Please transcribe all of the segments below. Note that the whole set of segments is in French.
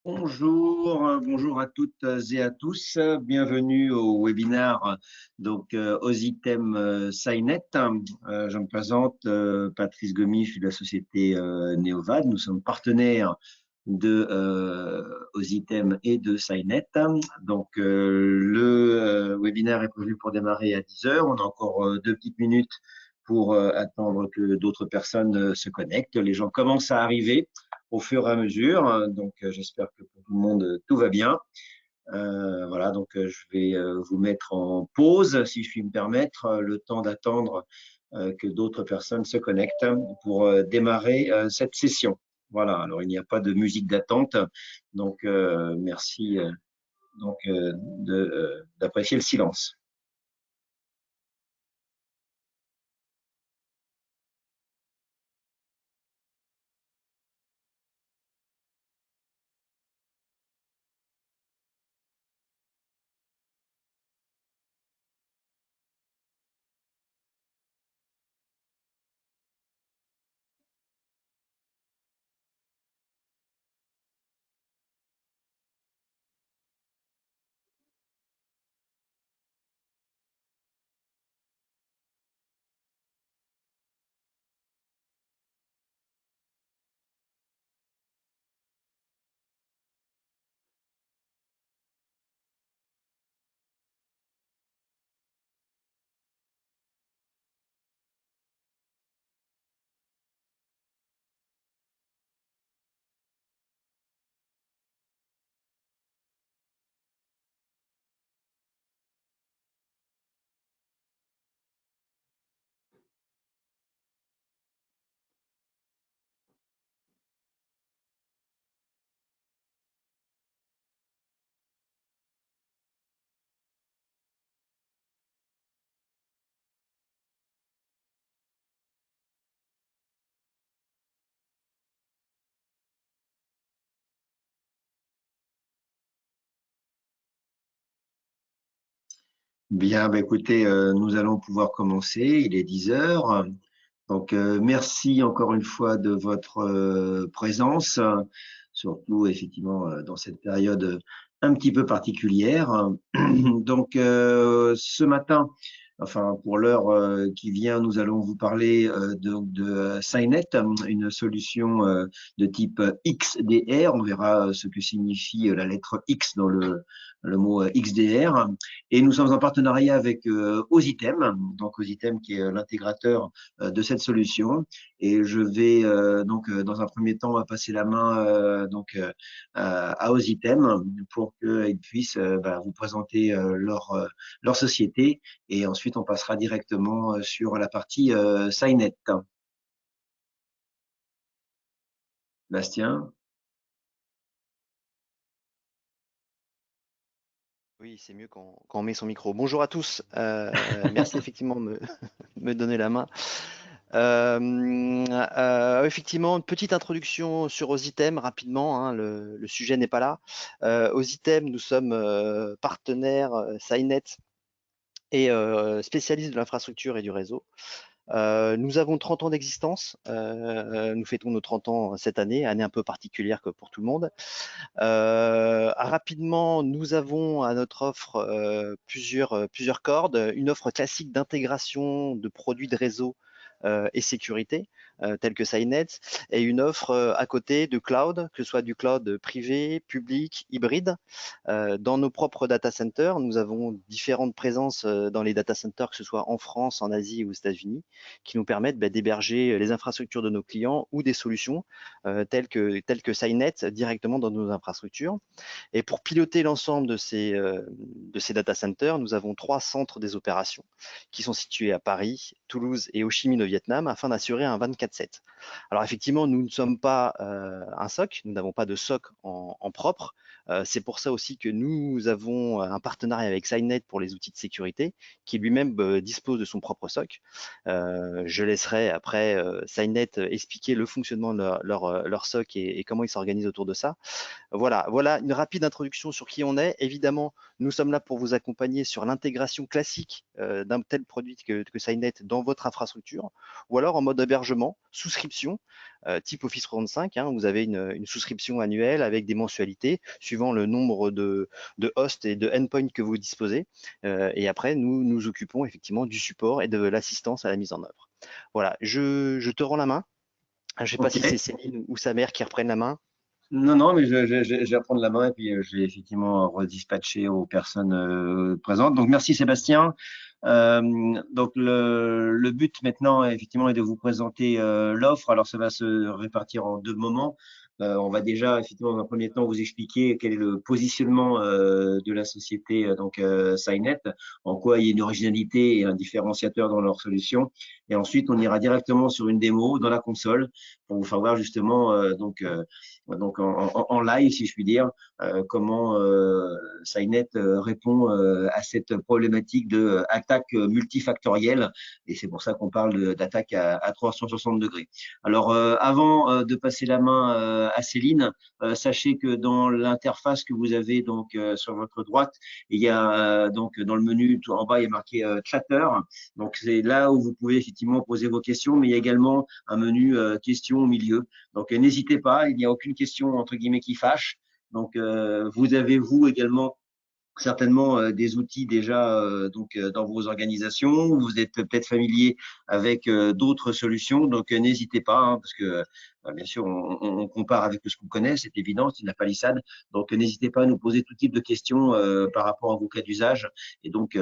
Bonjour, bonjour à toutes et à tous. Bienvenue au webinaire Ositem Scinet. Je me présente, Patrice Gomis, je suis de la société Neovad. Nous sommes partenaires de Ositem et de Scinet. Le webinaire est prévu pour démarrer à 10 heures. On a encore 2 petites minutes pour attendre que d'autres personnes se connectent. Les gens commencent à arriver au fur et à mesure. J'espère que pour tout le monde, tout va bien. Voilà, je vais vous mettre en pause, si je puis me permettre, le temps d'attendre que d'autres personnes se connectent pour démarrer cette session. Voilà, alors il n'y a pas de musique d'attente, merci d'apprécier le silence. Bien, écoutez, nous allons pouvoir commencer. Il est 10 heures. Merci encore une fois de votre présence, surtout effectivement dans cette période un petit peu particulière. Ce matin, enfin pour l'heure qui vient, nous allons vous parler de Scinet, une solution de type XDR. On verra ce que signifie la lettre X dans le mot XDR. Et nous sommes en partenariat avec Ositem, donc Ositem qui est l'intégrateur de cette solution. Et je vais dans un premier temps passer la main à Ositem pour qu'ils puissent vous présenter leur société. Et ensuite, on passera directement sur la partie Scinet. Bastien. Oui, c'est mieux quand on met son micro. Bonjour à tous. Merci effectivement de me donner la main. Effectivement, une petite introduction sur Ositem rapidement, hein, le sujet n'est pas là. Ositem, nous sommes partenaires Scinet et spécialistes de l'infrastructure et du réseau. Nous avons 30 ans d'existence. Nous fêtons nos 30 ans cette année un peu particulière que pour tout le monde. Rapidement, nous avons à notre offre plusieurs cordes. Une offre classique d'intégration de produits de réseau et sécurité, tels que Scinet, et une offre à côté de cloud, que ce soit du cloud privé, public, hybride. Dans nos propres data centers, nous avons différentes présences dans les data centers, que ce soit en France, en Asie ou aux États-Unis, qui nous permettent d'héberger les infrastructures de nos clients ou des solutions telles que Scinet directement dans nos infrastructures. Et pour piloter l'ensemble de ces data centers, nous avons 3 centres des opérations qui sont situés à Paris, Toulouse et Ho Chi Minh au Vietnam afin d'assurer un 24/7. Alors effectivement, nous ne sommes pas un SOC, nous n'avons pas de SOC en propre. C'est pour ça aussi que nous avons un partenariat avec Signet pour les outils de sécurité, qui lui-même dispose de son propre SOC. Je laisserai après Signet expliquer le fonctionnement de leur SOC et comment ils s'organisent autour de ça. Voilà une rapide introduction sur qui on est. Évidemment, nous sommes là pour vous accompagner sur l'intégration classique d'un tel produit que Signet dans votre infrastructure, ou alors en mode hébergement, souscription, type Office 365. Vous avez une souscription annuelle avec des mensualités suivant le nombre de hosts et de endpoints que vous disposez. Et après, nous nous occupons effectivement du support et de l'assistance à la mise en œuvre. Voilà, je te rends la main. Je ne sais pas Ok. si c'est Céline ou sa mère qui reprennent la main. Non, non, mais je vais prendre la main et puis je vais effectivement redispatcher aux personnes présentes. Donc, merci Sébastien. Donc, le but maintenant, effectivement, est de vous présenter l'offre. Alors, ça va se répartir en deux moments. On va déjà, effectivement, dans un premier temps, vous expliquer quel est le positionnement de la société Signet, en quoi il y a une originalité et un différenciateur dans leur solution. Et ensuite, on ira directement sur une démo dans la console pour vous faire voir justement donc en live, si je puis dire, comment Signet répond à cette problématique de attaque multifactorielle. Et c'est pour ça qu'on parle d'attaque à 360 degrés. Alors, avant de passer la main à Céline, sachez que dans l'interface que vous avez donc sur votre droite, il y a donc dans le menu tout en bas, il y a marqué Chatter. Donc, c'est là où vous pouvez effectivement poser vos questions, mais il y a également un menu questions au milieu. Donc, n'hésitez pas, il n'y a aucune question entre guillemets qui fâche. Donc, vous avez vous également certainement des outils déjà dans vos organisations. Vous êtes peut-être familier avec d'autres solutions, donc n'hésitez pas, parce que bien sûr on compare avec ce qu'on connaît, c'est évident, c'est une palissade. Donc n'hésitez pas à nous poser tout type de questions par rapport à vos cas d'usage. Et donc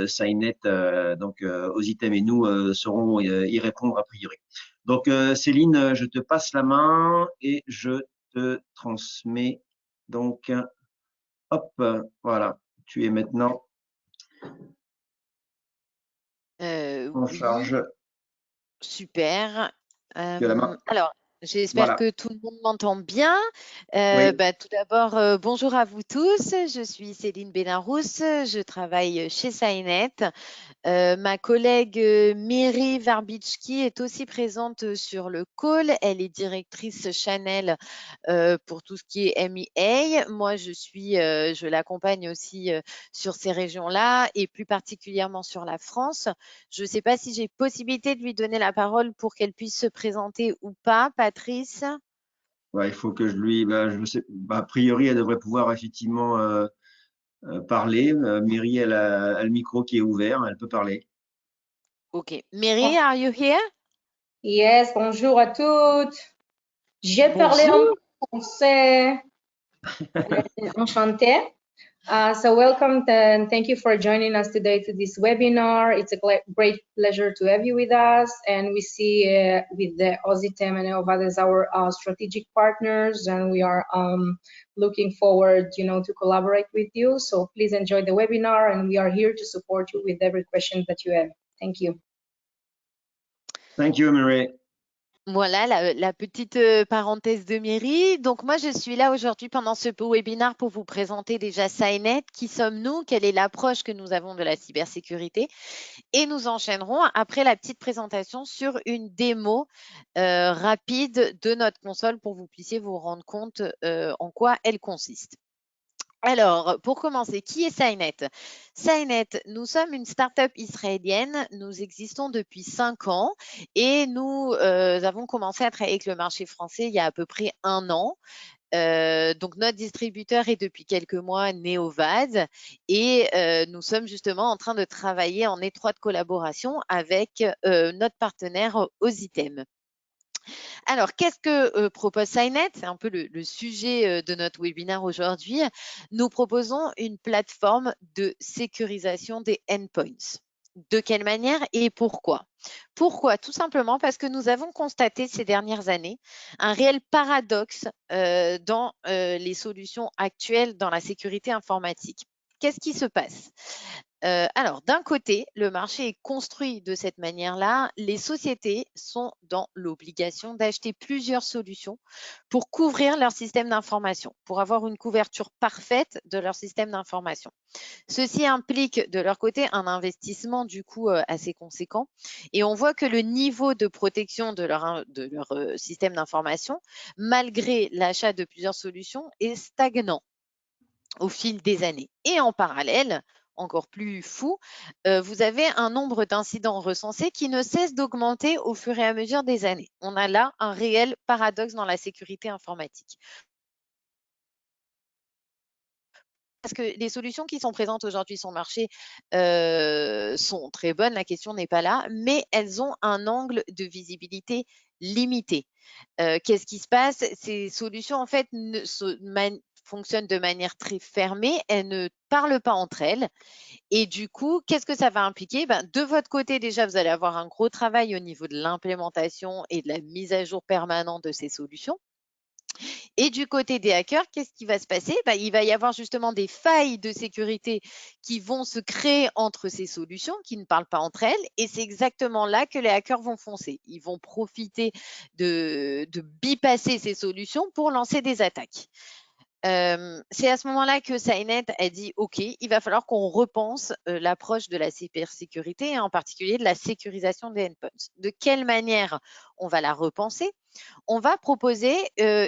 Signet, aux items et nous saurons y répondre a priori. Donc Céline, je te passe la main et je te transmets donc hop, voilà, tu es maintenant en Oui, charge super. de la main. Alors, j'espère Voilà. que tout le monde m'entend bien. Oui, Tout d'abord, bonjour à vous tous. Je suis Céline Bénarousse. Je travaille chez Signet. Ma collègue Miri Verbitsky est aussi présente sur le call. Elle est directrice Channel pour tout ce qui est MEA. Moi, je l'accompagne aussi sur ces régions-là et plus particulièrement sur la France. Je ne sais pas si j'ai possibilité de lui donner la parole pour qu'elle puisse se présenter ou pas, Patrice. ouais, il faut que je lui. Je sais, a priori, elle devrait pouvoir effectivement parler. Myri, elle a le micro qui est ouvert, elle peut parler. OK. Mary, are you here? Yes, bonjour à toutes. J'ai parlé en français. Enchantée. So welcome and thank you for joining us today to this webinar. It's a great pleasure to have you with us. And we see with the Ausitem and Eovad as our strategic partners, and we are looking forward, to collaborate with you. So please enjoy the webinar, and we are here to support you with every question that you have. Thank you. Thank you, Myri. Voilà la petite parenthèse de Myri. Donc moi, je suis là aujourd'hui pendant ce webinaire pour vous présenter déjà Signet. Qui sommes-nous? Quelle est l'approche que nous avons de la cybersécurité? Et nous enchaînerons après la petite présentation sur une démo rapide de notre console pour que vous puissiez vous rendre compte en quoi elle consiste. Alors, pour commencer, qui est Signet? Signet, nous sommes une start-up israélienne. Nous existons depuis 5 ans et nous avons commencé à travailler avec le marché français il y a à peu près 1 an. Donc, notre distributeur est depuis quelques mois Neovad et nous sommes justement en train de travailler en étroite collaboration avec notre partenaire Ausitem. Alors, qu'est-ce que propose Signet? C'est un peu le sujet de notre webinaire aujourd'hui. Nous proposons une plateforme de sécurisation des endpoints. De quelle manière et pourquoi? Pourquoi? Tout simplement parce que nous avons constaté ces dernières années un réel paradoxe dans les solutions actuelles dans la sécurité informatique. Qu'est-ce qui se passe? Alors, d'un côté, le marché est construit de cette manière-là. Les sociétés sont dans l'obligation d'acheter plusieurs solutions pour couvrir leur système d'information, pour avoir une couverture parfaite de leur système d'information. Ceci implique de leur côté un investissement du coup assez conséquent et on voit que le niveau de protection de leur système d'information, malgré l'achat de plusieurs solutions, est stagnant au fil des années. Et en parallèle, encore plus fou, vous avez un nombre d'incidents recensés qui ne cesse d'augmenter au fur et à mesure des années. On a là un réel paradoxe dans la sécurité informatique. Parce que les solutions qui sont présentes aujourd'hui sur le marché sont très bonnes, la question n'est pas là, mais elles ont un angle de visibilité limité. Qu'est-ce qui se passe? Ces solutions, en fait, fonctionnent de manière très fermée, elles ne parlent pas entre elles. Et du coup, qu'est-ce que ça va impliquer? De votre côté, déjà, vous allez avoir un gros travail au niveau de l'implémentation et de la mise à jour permanente de ces solutions. Et du côté des hackers, qu'est-ce qui va se passer? Il va y avoir justement des failles de sécurité qui vont se créer entre ces solutions, qui ne parlent pas entre elles. Et c'est exactement là que les hackers vont foncer. Ils vont profiter de bypasser ces solutions pour lancer des attaques. C'est à ce moment-là que Cynet a dit, OK, il va falloir qu'on repense l'approche de la cybersécurité, et en particulier de la sécurisation des endpoints. De quelle manière on va la repenser? On va proposer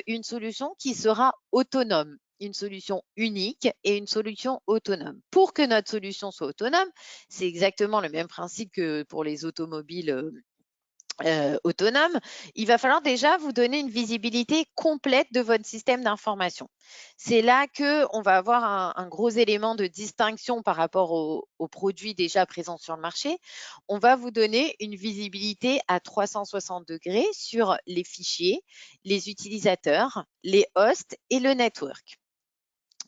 une solution qui sera autonome, une solution unique et une solution autonome. Pour que notre solution soit autonome, c'est exactement le même principe que pour les automobiles autonome, il va falloir déjà vous donner une visibilité complète de votre système d'information. C'est là qu'on va avoir un gros élément de distinction par rapport aux produits déjà présents sur le marché. On va vous donner une visibilité à 360 degrés sur les fichiers, les utilisateurs, les hosts et le network.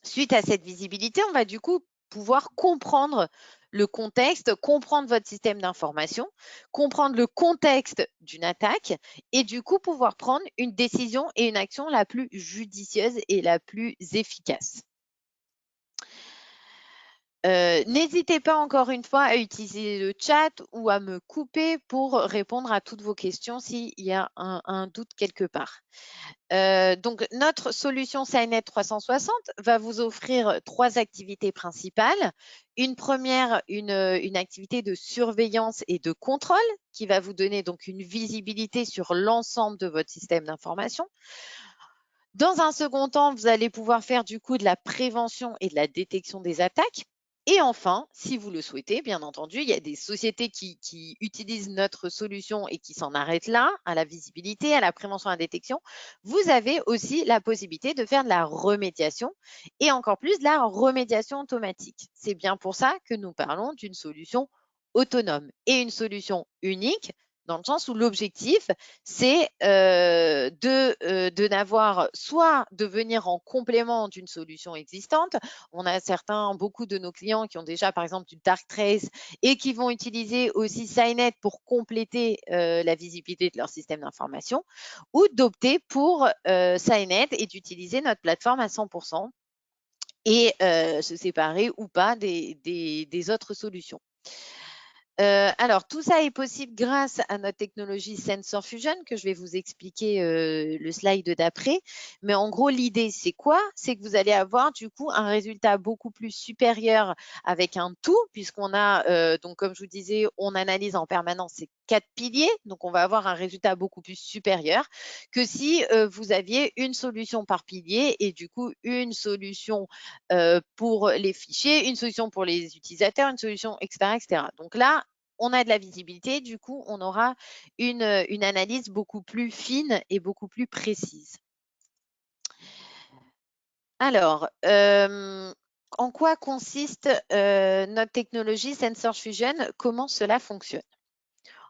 Suite à cette visibilité, on va du coup pouvoir comprendre le contexte, comprendre votre système d'information, comprendre le contexte d'une attaque et du coup pouvoir prendre une décision et une action la plus judicieuse et la plus efficace. N'hésitez pas encore une fois à utiliser le chat ou à me couper pour répondre à toutes vos questions s'il y a un doute quelque part. Donc, notre solution Cynet 360 va vous offrir 3 activités principales. Une première, une activité de surveillance et de contrôle qui va vous donner donc une visibilité sur l'ensemble de votre système d'information. Dans un second temps, vous allez pouvoir faire du coup de la prévention et de la détection des attaques. Et enfin, si vous le souhaitez, bien entendu, il y a des sociétés qui utilisent notre solution et qui s'en arrêtent là, à la visibilité, à la prévention, à la détection. Vous avez aussi la possibilité de faire de la remédiation et encore plus de la remédiation automatique. C'est bien pour ça que nous parlons d'une solution autonome et une solution unique, dans le sens où l'objectif, c'est de n'avoir soit de venir en complément d'une solution existante. On a beaucoup de nos clients qui ont déjà, par exemple, du Darktrace et qui vont utiliser aussi Cynet pour compléter la visibilité de leur système d'information, ou d'opter pour Cynet et d'utiliser notre plateforme à 100% et se séparer ou pas des autres solutions. Alors, tout ça est possible grâce à notre technologie Sensor Fusion que je vais vous expliquer le slide d'après. Mais en gros, l'idée, c'est quoi? C'est que vous allez avoir du coup un résultat beaucoup plus supérieur avec un tout, puisqu'on a, donc comme je vous disais, on analyse en permanence ces 4 piliers. Donc, on va avoir un résultat beaucoup plus supérieur que si vous aviez une solution par pilier et du coup une solution pour les fichiers, une solution pour les utilisateurs, une solution, etc., etc. Donc là, on a de la visibilité, du coup, on aura une analyse beaucoup plus fine et beaucoup plus précise. Alors, en quoi consiste notre technologie Sensor Fusion? Comment cela fonctionne?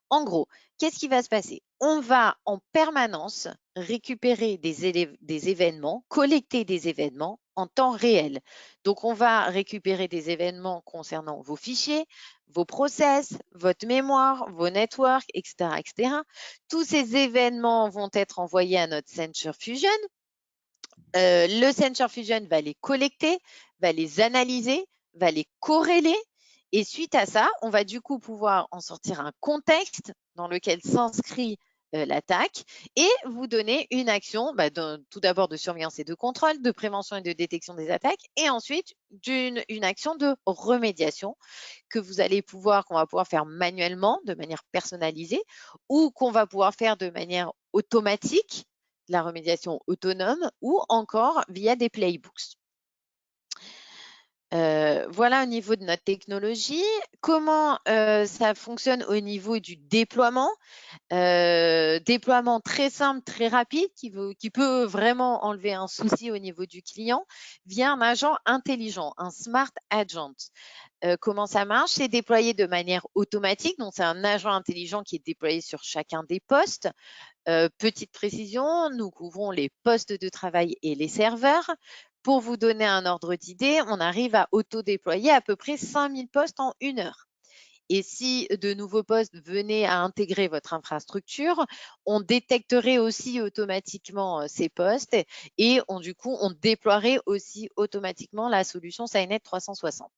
En gros, qu'est-ce qui va se passer? On va en permanence récupérer des événements, collecter des événements en temps réel. Donc, on va récupérer des événements concernant vos fichiers, vos process, votre mémoire, vos networks, etc., etc. Tous ces événements vont être envoyés à notre Sensor Fusion. Le Sensor Fusion va les collecter, va les analyser, va les corréler Et suite à ça, on va du coup pouvoir en sortir un contexte dans lequel s'inscrit l'attaque et vous donner une action, tout d'abord de surveillance et de contrôle, de prévention et de détection des attaques, et ensuite une action de remédiation qu'on va pouvoir faire manuellement, de manière personnalisée, ou qu'on va pouvoir faire de manière automatique, la remédiation autonome, ou encore via des playbooks. Voilà au niveau de notre technologie. Comment ça fonctionne au niveau du déploiement? Déploiement très simple, très rapide, qui peut vraiment enlever un souci au niveau du client via un agent intelligent, un Smart Agent. Comment ça marche? C'est déployé de manière automatique, donc c'est un agent intelligent qui est déployé sur chacun des postes. Petite précision, nous couvrons les postes de travail et les serveurs. Pour vous donner un ordre d'idée, on arrive à auto-déployer à peu près 5000 postes en 1 heure. Et si de nouveaux postes venaient à intégrer votre infrastructure, on détecterait aussi automatiquement ces postes et du coup, on déploierait aussi automatiquement la solution SciNet 360.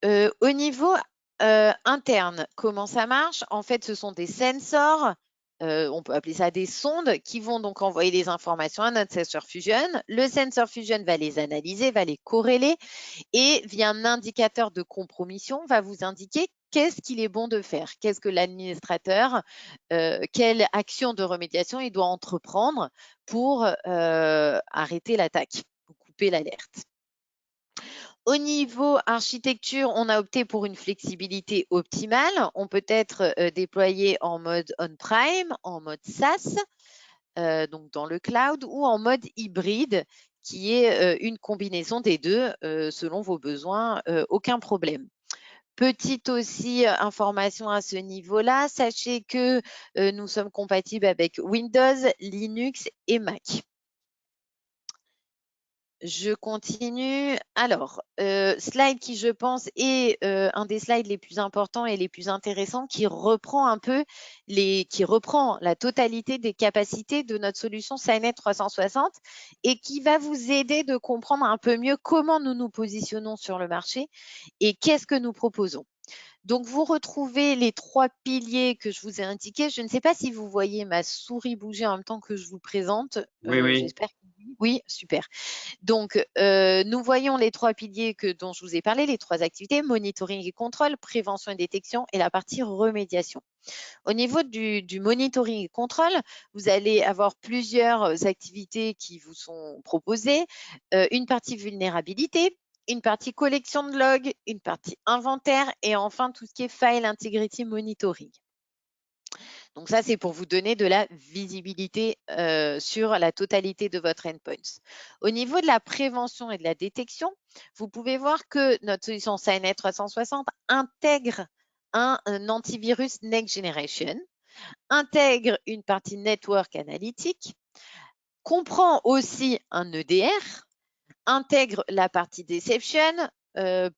Au niveau interne, comment ça marche? En fait, ce sont des sensors, on peut appeler ça des sondes, qui vont donc envoyer des informations à notre sensor Fusion. Le sensor Fusion va les analyser, va les corréler et via un indicateur de compromission, va vous indiquer qu'est-ce qu'il est bon de faire, qu'est-ce que l'administrateur, quelle action de remédiation il doit entreprendre pour arrêter l'attaque ou couper l'alerte. Au niveau architecture, on a opté pour une flexibilité optimale. On peut être déployé en mode on-prime, en mode SaaS, donc dans le cloud, ou en mode hybride, qui est une combinaison des deux selon vos besoins, aucun problème. Petite aussi information à ce niveau-là, sachez que nous sommes compatibles avec Windows, Linux et Mac. Je continue. Alors, slide qui, je pense, est un des slides les plus importants et les plus intéressants, qui reprend la totalité des capacités de notre solution SciNet 360 et qui va vous aider de comprendre un peu mieux comment nous nous positionnons sur le marché et qu'est-ce que nous proposons. Donc, vous retrouvez les 3 piliers que je vous ai indiqués. Je ne sais pas si vous voyez ma souris bouger en même temps que je vous présente. Oui. J'espère que oui. Oui, super. Donc, nous voyons les 3 piliers dont je vous ai parlé, les 3 activités, monitoring et contrôle, prévention et détection et la partie remédiation. Au niveau du monitoring et contrôle, vous allez avoir plusieurs activités qui vous sont proposées, une partie vulnérabilité, une partie collection de logs, une partie inventaire et enfin tout ce qui est file integrity monitoring. Donc ça, c'est pour vous donner de la visibilité sur la totalité de votre endpoint. Au niveau de la prévention et de la détection, vous pouvez voir que notre solution SciNet 360 intègre un antivirus Next Generation, intègre une partie Network Analytics, comprend aussi un EDR, intègre la partie Deception.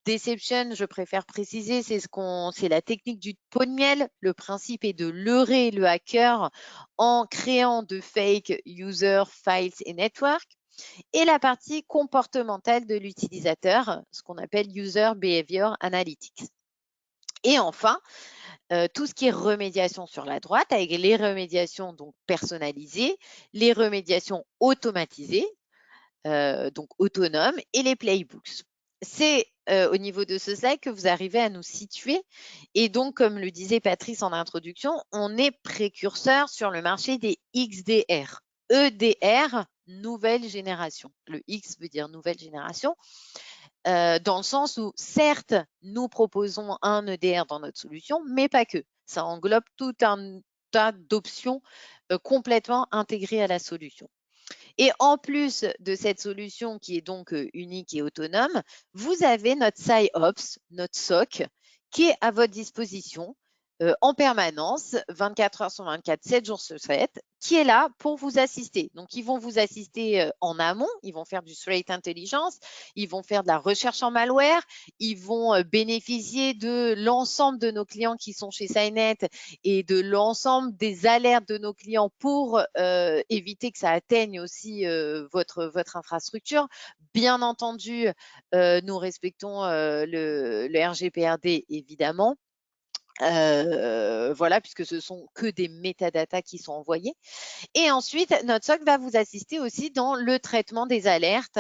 Deception, je préfère préciser, c'est la technique du pot de miel. Le principe est de leurrer le hacker en créant de fake user files et networks. Et la partie comportementale de l'utilisateur, ce qu'on appelle User Behavior Analytics. Et enfin, tout ce qui est remédiation sur la droite, avec les remédiations donc personnalisées, les remédiations automatisées, donc autonomes, et les playbooks. C'est au niveau de ce slide que vous arrivez à nous situer. Et donc, comme le disait Patrice en introduction, on est précurseur sur le marché des XDR. EDR, nouvelle génération. Le X veut dire nouvelle génération. Dans le sens où, certes, nous proposons un EDR dans notre solution, mais pas que. Ça englobe tout un tas d'options complètement intégrées à la solution. Et en plus de cette solution qui est donc unique et autonome, vous avez notre SciOps, notre SOC, qui est à votre disposition en permanence, 24 heures sur 24, 7 jours sur 7, qui est là pour vous assister. Donc, ils vont vous assister en amont, ils vont faire du threat intelligence, ils vont faire de la recherche en malware, ils vont bénéficier de l'ensemble de nos clients qui sont chez Cynet et de l'ensemble des alertes de nos clients pour éviter que ça atteigne aussi votre infrastructure. Bien entendu, nous respectons le RGPD évidemment. Voilà, puisque ce sont que des métadatas qui sont envoyés. Et ensuite, notre SOC va vous assister aussi dans le traitement des alertes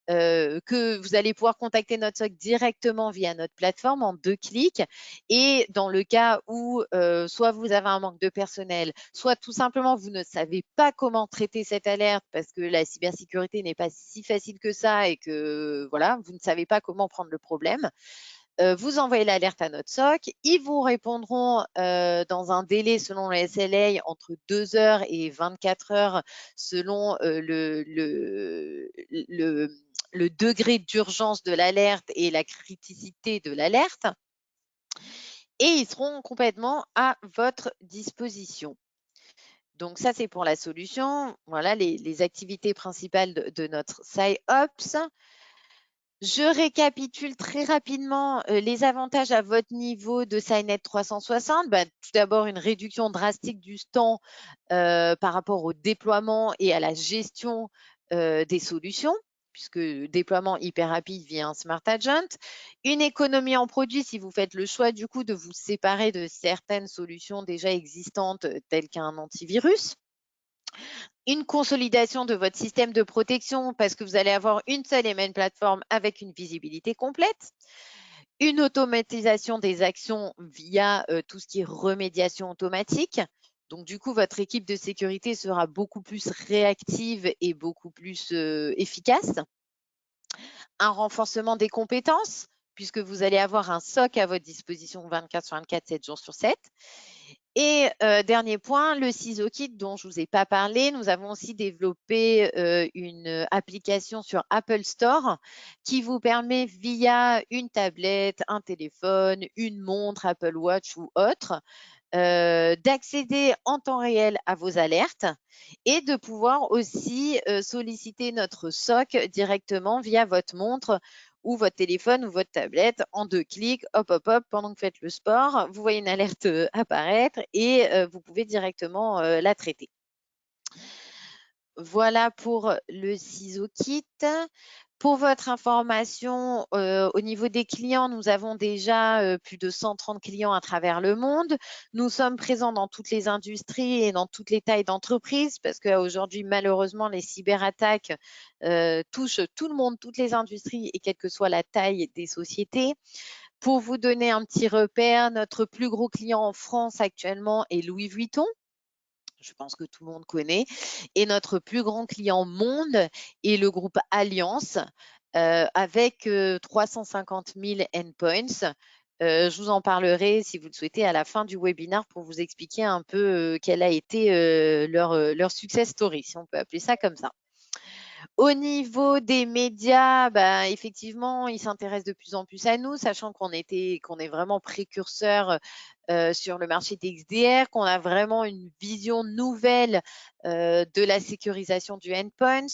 que vous allez pouvoir contacter notre SOC directement via notre plateforme en 2 clics. Et dans le cas où soit vous avez un manque de personnel, soit tout simplement vous ne savez pas comment traiter cette alerte parce que la cybersécurité n'est pas si facile que ça et que voilà, vous ne savez pas comment prendre le problème. Vous envoyez l'alerte à notre SOC, ils vous répondront dans un délai selon le SLA entre 2 heures et 24 heures selon le degré d'urgence de l'alerte et la criticité de l'alerte. Et ils seront complètement à votre disposition. Donc ça, c'est pour la solution. Voilà les activités principales de notre SecOps. Je récapitule très rapidement les avantages à votre niveau de Cynet 360. Tout d'abord, une réduction drastique du temps par rapport au déploiement et à la gestion des solutions, puisque déploiement hyper rapide via un Smart Agent. Une économie en produits si vous faites le choix du coup de vous séparer de certaines solutions déjà existantes telles qu'un antivirus. Une consolidation de votre système de protection parce que vous allez avoir une seule et même plateforme avec une visibilité complète. Une automatisation des actions via tout ce qui est remédiation automatique. Donc, du coup, votre équipe de sécurité sera beaucoup plus réactive et beaucoup plus efficace. Un renforcement des compétences puisque vous allez avoir un SOC à votre disposition 24/24, 7 jours sur 7. Et dernier point, le CISO Kit dont je ne vous ai pas parlé. Nous avons aussi développé une application sur Apple Store qui vous permet via une tablette, un téléphone, une montre Apple Watch ou autre, d'accéder en temps réel à vos alertes et de pouvoir aussi solliciter notre SOC directement via votre montre ou votre téléphone ou votre tablette en 2 clics, hop, hop, hop, pendant que vous faites le sport, vous voyez une alerte apparaître et vous pouvez directement la traiter. Voilà pour le CISO Kit. Pour votre information, au niveau des clients, nous avons déjà plus de 130 clients à travers le monde. Nous sommes présents dans toutes les industries et dans toutes les tailles d'entreprises parce qu'aujourd'hui, malheureusement, les cyberattaques touchent tout le monde, toutes les industries et quelle que soit la taille des sociétés. Pour vous donner un petit repère, notre plus gros client en France actuellement est Louis Vuitton. Je pense que tout le monde connaît. Et notre plus grand client monde est le groupe Alliance avec 350 000 endpoints. Je vous en parlerai, si vous le souhaitez, à la fin du webinaire pour vous expliquer un peu quelle a été leur success story, si on peut appeler ça comme ça. Au niveau des médias, effectivement, ils s'intéressent de plus en plus à nous, sachant qu'on est vraiment précurseur sur le marché des XDR, qu'on a vraiment une vision nouvelle de la sécurisation du endpoint.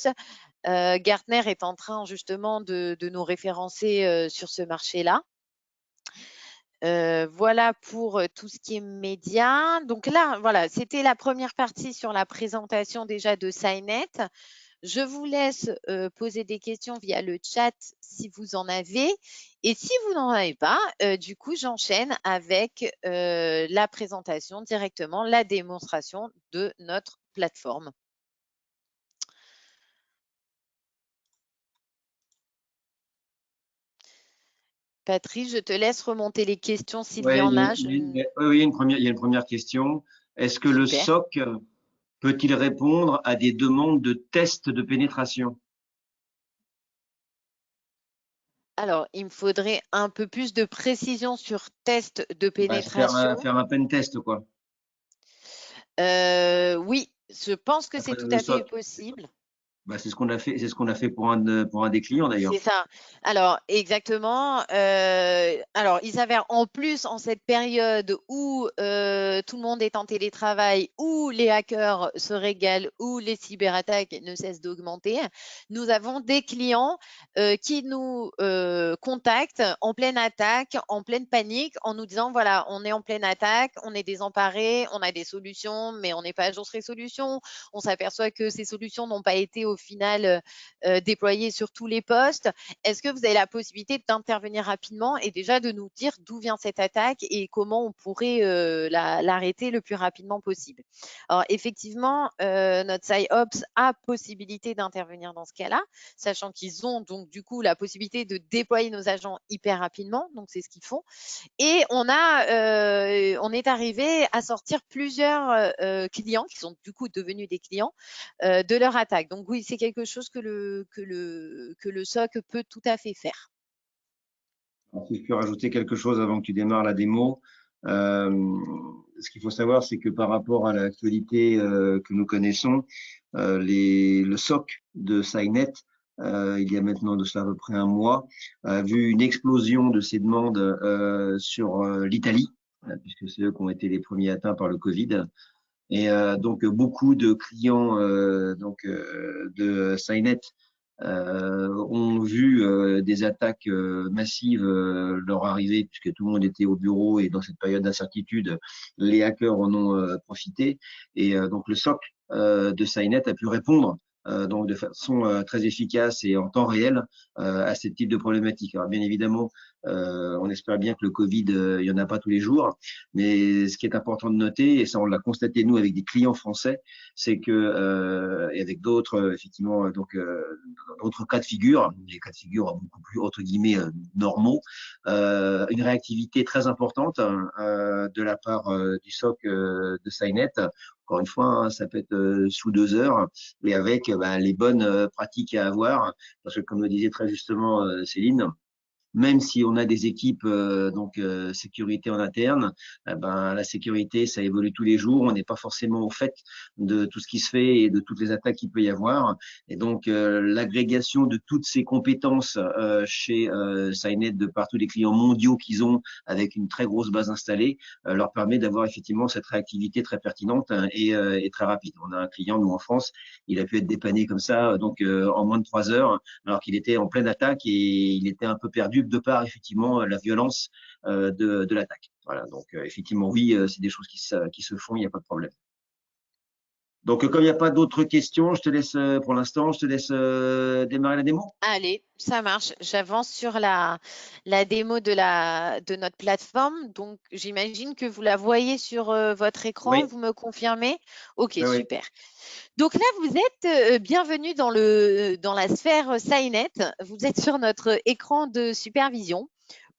Gartner est en train justement de nous référencer sur ce marché-là. Voilà pour tout ce qui est médias. Donc là, voilà, c'était la première partie sur la présentation déjà de Cynet. Je vous laisse poser des questions via le chat si vous en avez. Et si vous n'en avez pas, du coup, j'enchaîne avec la présentation directement, la démonstration de notre plateforme. Patrice, je te laisse remonter les questions s'il y en a. Oui, il y a une première question. Est-ce que le SOC peut-il répondre à des demandes de tests de pénétration? Alors, il me faudrait un peu plus de précision sur test de pénétration. Faire un pen test, quoi. Oui, je pense que c'est tout à fait possible. Bah, c'est ce qu'on a fait pour un des clients d'ailleurs. C'est ça. Alors, exactement. Alors, il s'avère en plus, en cette période où tout le monde est en télétravail, où les hackers se régalent, où les cyberattaques ne cessent d'augmenter, nous avons des clients qui nous contactent en pleine attaque, en pleine panique, en nous disant, voilà, on est en pleine attaque, on est désemparés, on a des solutions, mais on n'est pas à jour sur les solutions. On s'aperçoit que ces solutions n'ont pas été au final déployés sur tous les postes. Est-ce que vous avez la possibilité d'intervenir rapidement et déjà de nous dire d'où vient cette attaque et comment on pourrait l'arrêter le plus rapidement possible? Alors effectivement, notre SciOps a possibilité d'intervenir dans ce cas-là, sachant qu'ils ont donc du coup la possibilité de déployer nos agents hyper rapidement, donc c'est ce qu'ils font. Et on est arrivé à sortir plusieurs clients qui sont du coup devenus des clients de leur attaque. Donc oui, c'est quelque chose que le SOC peut tout à fait faire. Alors, si je peux rajouter quelque chose avant que tu démarres la démo, ce qu'il faut savoir, c'est que par rapport à l'actualité que nous connaissons, le SOC de SciNet, il y a maintenant de cela à peu près un mois, a vu une explosion de ces demandes sur l'Italie, puisque c'est eux qui ont été les premiers atteints par le Covid. Et donc beaucoup de clients de SciNet ont vu des attaques massives leur arriver, puisque tout le monde était au bureau et dans cette période d'incertitude, les hackers en ont profité. Et donc le SOC de SciNet a pu répondre donc de façon très efficace et en temps réel à ce type de problématique. Alors bien évidemment, on espère bien que le Covid, il y en a pas tous les jours, mais ce qui est important de noter, et ça on l'a constaté nous avec des clients français, c'est que et avec d'autres effectivement d'autres cas de figure, des cas de figure beaucoup plus entre guillemets normaux, une réactivité très importante de la part du SOC de SciNet. Encore une fois, hein, ça peut être sous 2 heures, mais avec les bonnes pratiques à avoir, parce que comme le disait très justement Céline, même si on a des équipes sécurité en interne, la sécurité ça évolue tous les jours. On n'est pas forcément au fait de tout ce qui se fait et de toutes les attaques qu'il peut y avoir. Et donc l'agrégation de toutes ces compétences chez SciNet de par tous les clients mondiaux qu'ils ont, avec une très grosse base installée, leur permet d'avoir effectivement cette réactivité très pertinente et très rapide. On a un client nous en France, il a pu être dépanné comme ça en moins de 3 heures, alors qu'il était en pleine attaque et il était un peu perdu de par effectivement la violence de l'attaque. Voilà, donc effectivement, oui, c'est des choses qui se font, il n'y a pas de problème. Donc, comme il n'y a pas d'autres questions, je te laisse, pour l'instant, je te laisse démarrer la démo. Allez, ça marche. J'avance sur la démo de notre plateforme. Donc, j'imagine que vous la voyez sur votre écran. Oui. Vous me confirmez? Ok, Oui, super. Donc là, vous êtes bienvenue dans la sphère SciNet. Vous êtes sur notre écran de supervision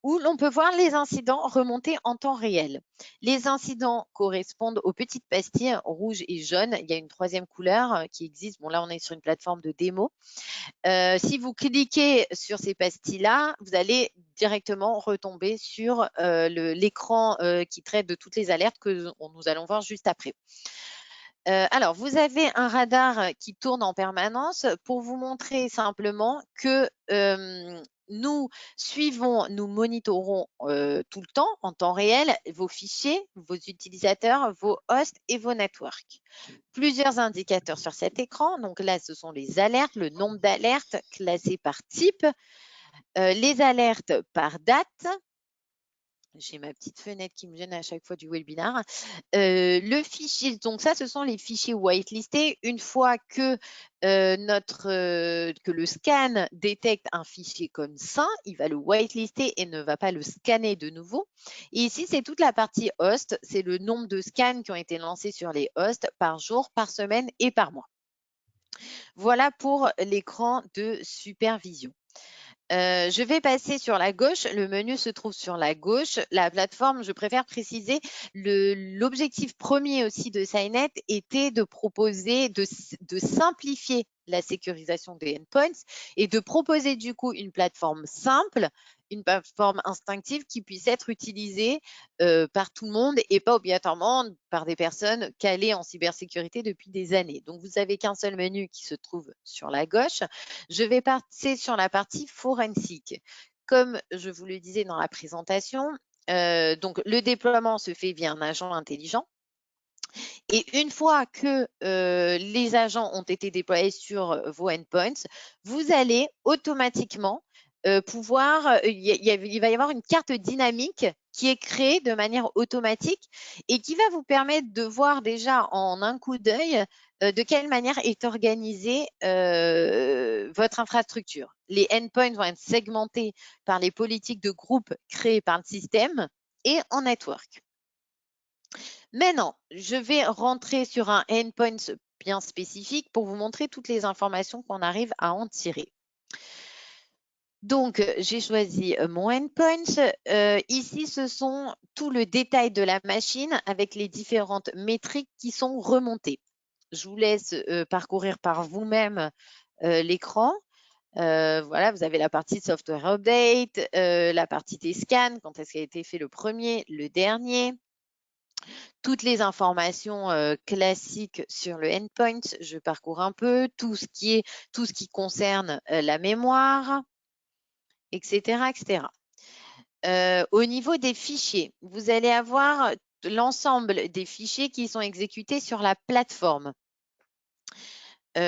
où l'on peut voir les incidents remonter en temps réel. Les incidents correspondent aux petites pastilles rouges et jaunes. Il y a une troisième couleur qui existe. Bon, là, on est sur une plateforme de démo. Si vous cliquez sur ces pastilles-là, vous allez directement retomber sur l'écran qui traite de toutes les alertes que nous allons voir juste après. Alors, vous avez un radar qui tourne en permanence pour vous montrer simplement que nous monitorons tout le temps, en temps réel, vos fichiers, vos utilisateurs, vos hosts et vos networks. Plusieurs indicateurs sur cet écran. Donc là, ce sont les alertes, le nombre d'alertes classées par type, les alertes par date. J'ai ma petite fenêtre qui me gêne à chaque fois du webinar. Le fichier, donc ça, ce sont les fichiers whitelistés. Une fois que que le scan détecte un fichier comme sain, il va le whitelister et ne va pas le scanner de nouveau. Et ici, c'est toute la partie host. C'est le nombre de scans qui ont été lancés sur les hosts par jour, par semaine et par mois. Voilà pour l'écran de supervision. Je vais passer sur la gauche. Le menu se trouve sur la gauche. La plateforme, je préfère préciser, l'objectif premier aussi de SciNet était de proposer, de simplifier la sécurisation des endpoints et de proposer du coup une plateforme simple, une plateforme instinctive qui puisse être utilisée par tout le monde et pas obligatoirement par des personnes calées en cybersécurité depuis des années. Donc, vous n'avez qu'un seul menu qui se trouve sur la gauche. Je vais passer sur la partie forensique. Comme je vous le disais dans la présentation, donc le déploiement se fait via un agent intelligent. Et une fois que les agents ont été déployés sur vos endpoints, vous allez automatiquement pouvoir, il va y avoir une carte dynamique qui est créée de manière automatique et qui va vous permettre de voir déjà en un coup d'œil de quelle manière est organisée votre infrastructure. Les endpoints vont être segmentés par les politiques de groupe créées par le système et en network. Maintenant, je vais rentrer sur un endpoint bien spécifique pour vous montrer toutes les informations qu'on arrive à en tirer. Donc, j'ai choisi mon endpoint. Ici, ce sont tout le détail de la machine avec les différentes métriques qui sont remontées. Je vous laisse parcourir par vous-même l'écran. Voilà, vous avez la partie software update, la partie des scans, quand est-ce qu'a été fait le premier, le dernier. Toutes les informations classiques sur le endpoint, je parcours un peu, tout ce qui concerne la mémoire, etc., etc. Au niveau des fichiers, vous allez avoir l'ensemble des fichiers qui sont exécutés sur la plateforme. Tout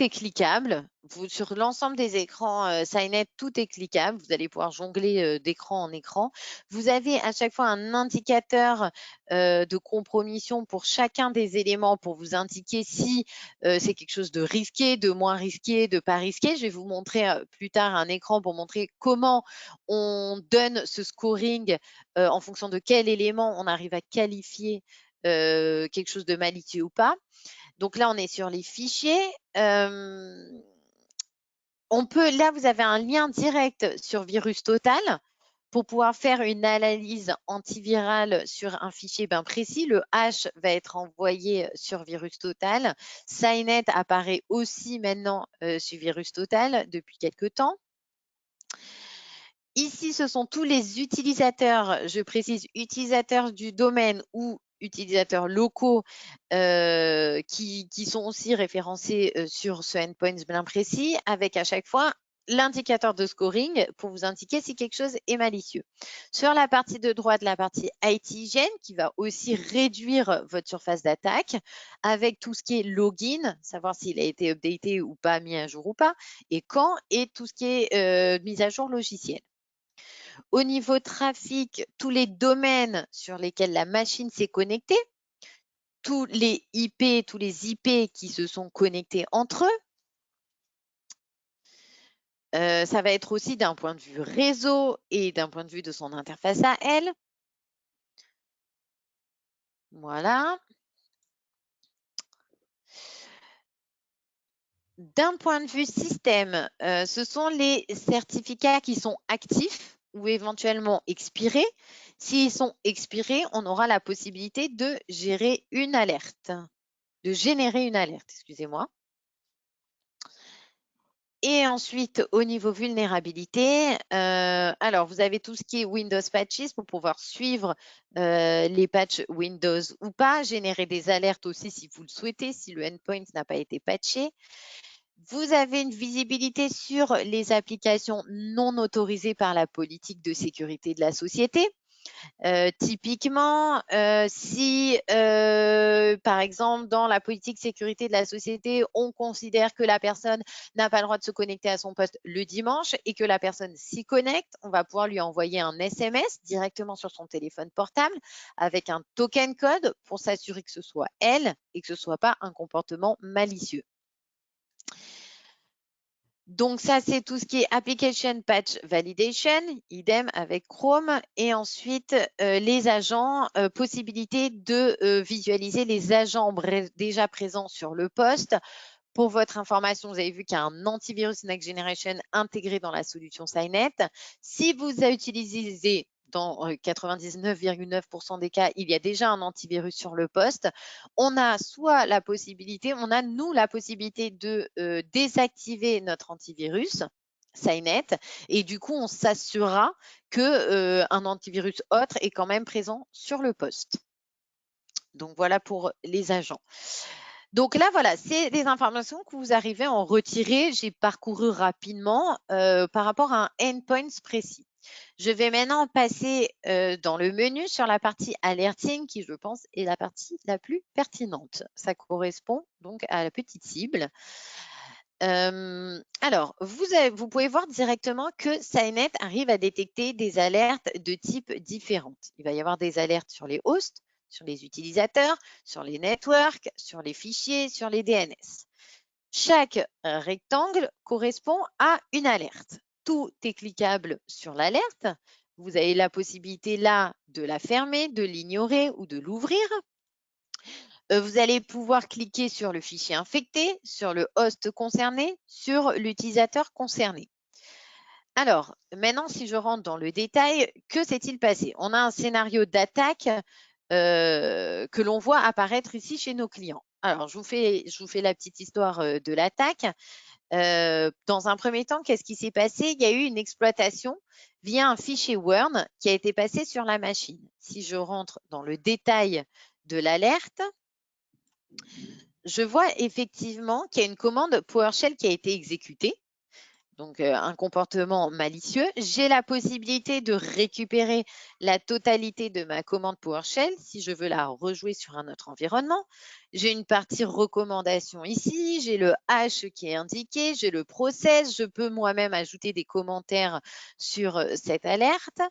est cliquable. Sur l'ensemble des écrans SciNet, tout est cliquable. Vous allez pouvoir jongler d'écran en écran. Vous avez à chaque fois un indicateur de compromission pour chacun des éléments pour vous indiquer si c'est quelque chose de risqué, de moins risqué, de pas risqué. Je vais vous montrer plus tard un écran pour montrer comment on donne ce scoring en fonction de quel élément on arrive à qualifier quelque chose de malicieux ou pas. Donc là, on est sur les fichiers. Là, vous avez un lien direct sur VirusTotal pour pouvoir faire une analyse antivirale sur un fichier bien précis. Le hash va être envoyé sur VirusTotal. SciNet apparaît aussi maintenant sur VirusTotal depuis quelques temps. Ici, ce sont tous les utilisateurs, je précise, utilisateurs du domaine ou utilisateurs locaux qui sont aussi référencés sur ce endpoint bien précis, avec à chaque fois l'indicateur de scoring pour vous indiquer si quelque chose est malicieux. Sur la partie de droite, la partie IT Hygiene qui va aussi réduire votre surface d'attaque avec tout ce qui est login, savoir s'il a été updaté ou pas, mis à jour ou pas, et quand, et tout ce qui est mise à jour logicielle. Au niveau trafic, tous les domaines sur lesquels la machine s'est connectée, tous les IP qui se sont connectés entre eux. Ça va être aussi d'un point de vue réseau et d'un point de vue de son interface à elle. Voilà. D'un point de vue système, ce sont les certificats qui sont actifs ou éventuellement expirés. S'ils sont expirés, on aura la possibilité de gérer une alerte, de générer une alerte, excusez-moi. Et ensuite, au niveau vulnérabilité, alors vous avez tout ce qui est Windows Patches pour pouvoir suivre les patchs Windows ou pas, générer des alertes aussi si vous le souhaitez, si le endpoint n'a pas été patché. Vous avez une visibilité sur les applications non autorisées par la politique de sécurité de la société. Typiquement, si par exemple dans la politique sécurité de la société, on considère que la personne n'a pas le droit de se connecter à son poste le dimanche et que la personne s'y connecte, on va pouvoir lui envoyer un SMS directement sur son téléphone portable avec un token code pour s'assurer que ce soit elle et que ce ne soit pas un comportement malicieux. Donc ça, c'est tout ce qui est Application Patch Validation, idem avec Chrome. Et ensuite, les agents, possibilité de visualiser les agents déjà présents sur le poste. Pour votre information, vous avez vu qu'il y a un antivirus Next Generation intégré dans la solution SciNet. Si vous utilisez dans 99,9% des cas, il y a déjà un antivirus sur le poste. On a soit la possibilité, on a nous la possibilité de désactiver notre antivirus, SciNet, et du coup, on s'assurera que un antivirus autre est quand même présent sur le poste. Donc voilà pour les agents. Donc là, voilà, c'est des informations que vous arrivez à en retirer. J'ai parcouru rapidement par rapport à un endpoint précis. Je vais maintenant passer dans le menu sur la partie alerting qui, je pense, est la partie la plus pertinente. Ça correspond donc à la petite cible. Alors, vous pouvez voir directement que SciNet arrive à détecter des alertes de type différents. Il va y avoir des alertes sur les hosts, sur les utilisateurs, sur les networks, sur les fichiers, sur les DNS. Chaque rectangle correspond à une alerte. Tout est cliquable sur l'alerte. Vous avez la possibilité là de la fermer, de l'ignorer ou de l'ouvrir. Vous allez pouvoir cliquer sur le fichier infecté, sur le host concerné, sur l'utilisateur concerné. Alors, maintenant, si je rentre dans le détail, que s'est-il passé? On a un scénario d'attaque que l'on voit apparaître ici chez nos clients. Alors, je vous fais la petite histoire de l'attaque. Dans un premier temps, qu'est-ce qui s'est passé? Il y a eu une exploitation via un fichier Word qui a été passé sur la machine. Si je rentre dans le détail de l'alerte, je vois effectivement qu'il y a une commande PowerShell qui a été exécutée. Donc, un comportement malicieux. J'ai la possibilité de récupérer la totalité de ma commande PowerShell si je veux la rejouer sur un autre environnement. J'ai une partie recommandation ici, j'ai le hash qui est indiqué, j'ai le process, je peux moi-même ajouter des commentaires sur cette alerte.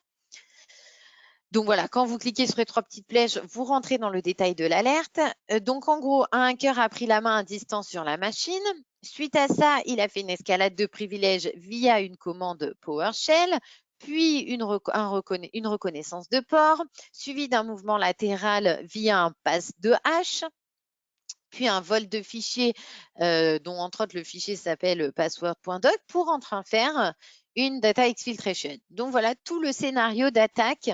Donc voilà, quand vous cliquez sur les trois petites flèches, vous rentrez dans le détail de l'alerte. Donc en gros, un hacker a pris la main à distance sur la machine. Suite à ça, il a fait une escalade de privilèges via une commande PowerShell, puis une reconnaissance de port, suivi d'un mouvement latéral via un pass de hash, puis un vol de fichiers, dont entre autres le fichier s'appelle password.doc, pour enfin faire une data exfiltration. Donc voilà tout le scénario d'attaque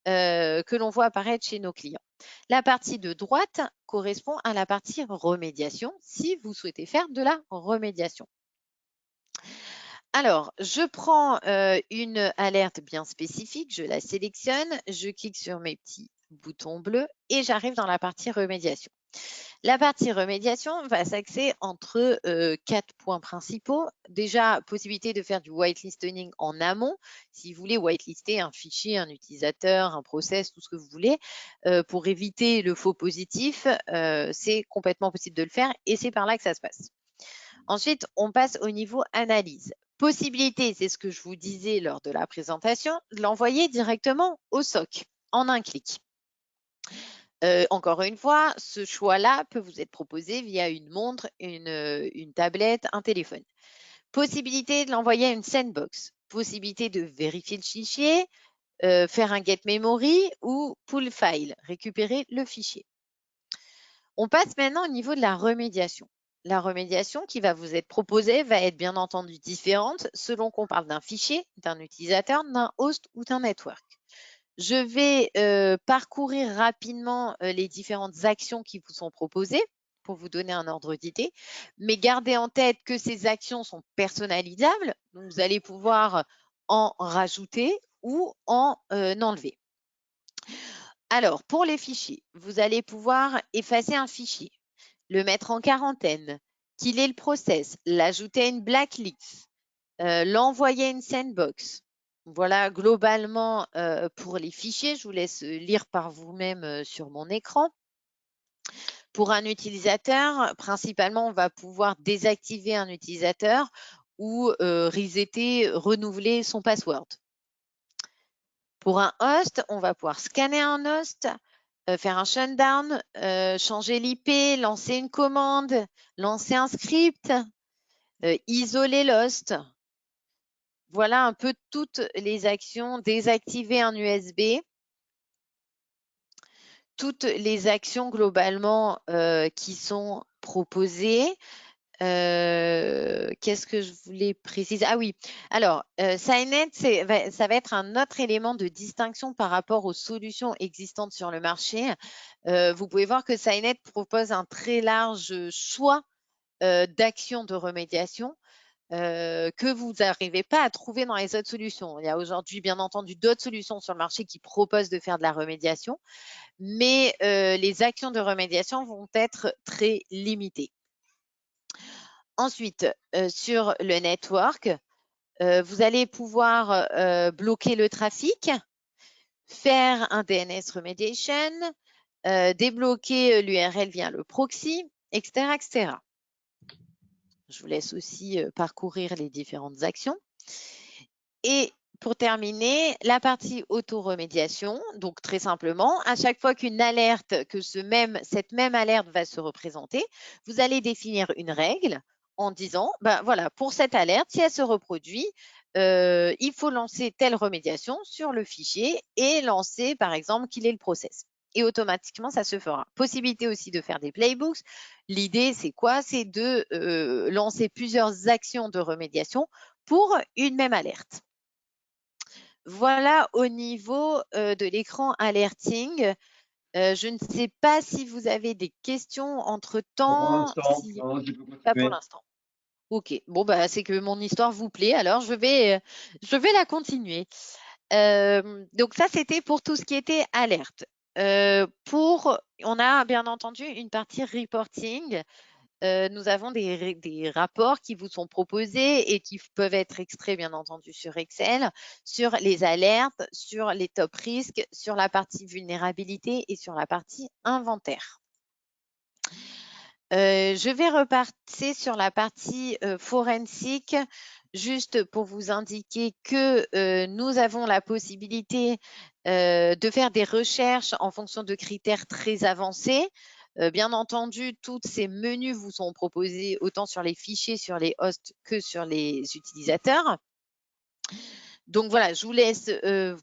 que l'on voit apparaître chez nos clients. La partie de droite correspond à la partie remédiation, si vous souhaitez faire de la remédiation. Alors, je prends une alerte bien spécifique, je la sélectionne, je clique sur mes petits boutons bleus et j'arrive dans la partie remédiation. La partie remédiation va s'axer entre 4 points principaux. Déjà, possibilité de faire du whitelisting en amont. Si vous voulez whitelister un fichier, un utilisateur, un process, tout ce que vous voulez, pour éviter le faux positif, c'est complètement possible de le faire et c'est par là que ça se passe. Ensuite, on passe au niveau analyse. Possibilité, c'est ce que je vous disais lors de la présentation, de l'envoyer directement au SOC en un clic. Encore une fois, ce choix-là peut vous être proposé via une montre, une tablette, un téléphone. Possibilité de l'envoyer à une sandbox. Possibilité de vérifier le fichier, faire un get memory ou pull file, récupérer le fichier. On passe maintenant au niveau de la remédiation. La remédiation qui va vous être proposée va être bien entendu différente selon qu'on parle d'un fichier, d'un utilisateur, d'un host ou d'un network. Je vais parcourir rapidement les différentes actions qui vous sont proposées pour vous donner un ordre d'idée, mais gardez en tête que ces actions sont personnalisables, donc vous allez pouvoir en rajouter ou en enlever. Alors, pour les fichiers, vous allez pouvoir effacer un fichier, le mettre en quarantaine, killer le process, l'ajouter à une blacklist, l'envoyer à une sandbox. Voilà globalement pour les fichiers. Je vous laisse lire par vous-même sur mon écran. Pour un utilisateur, principalement, on va pouvoir désactiver un utilisateur ou resetter, renouveler son password. Pour un host, on va pouvoir scanner un host, faire un shutdown, changer l'IP, lancer une commande, lancer un script, isoler l'host. Voilà un peu toutes les actions. Désactiver un USB. Toutes les actions globalement qui sont proposées. Qu'est-ce que je voulais préciser? Ah oui, alors SciNet, ça va être un autre élément de distinction par rapport aux solutions existantes sur le marché. Vous pouvez voir que SciNet propose un très large choix d'actions de remédiation que vous n'arrivez pas à trouver dans les autres solutions. Il y a aujourd'hui, bien entendu, d'autres solutions sur le marché qui proposent de faire de la remédiation, mais les actions de remédiation vont être très limitées. Ensuite, sur le network, vous allez pouvoir bloquer le trafic, faire un DNS remediation, débloquer l'URL via le proxy, etc., etc. Je vous laisse aussi parcourir les différentes actions. Et pour terminer, la partie auto-remédiation. Donc, très simplement, à chaque fois qu'une alerte, que cette même alerte va se représenter, vous allez définir une règle en disant, ben voilà, pour cette alerte, si elle se reproduit, il faut lancer telle remédiation sur le fichier et lancer, par exemple, qu'il est le process. Et automatiquement, ça se fera. Possibilité aussi de faire des playbooks. L'idée, c'est quoi? C'est de lancer plusieurs actions de remédiation pour une même alerte. Voilà au niveau de l'écran alerting. Je ne sais pas si vous avez des questions entre-temps. Pas pour l'instant. Ok, bon, bah, c'est que mon histoire vous plaît, alors je vais la continuer. Donc ça, c'était pour tout ce qui était alerte. On a bien entendu une partie reporting. Nous avons des rapports qui vous sont proposés et qui peuvent être extraits, bien entendu, sur Excel, sur les alertes, sur les top risques, sur la partie vulnérabilité et sur la partie inventaire. Je vais repartir sur la partie forensique, juste pour vous indiquer que nous avons la possibilité de faire des recherches en fonction de critères très avancés. Bien entendu, tous ces menus vous sont proposés autant sur les fichiers, sur les hosts que sur les utilisateurs. Donc voilà, je vous laisse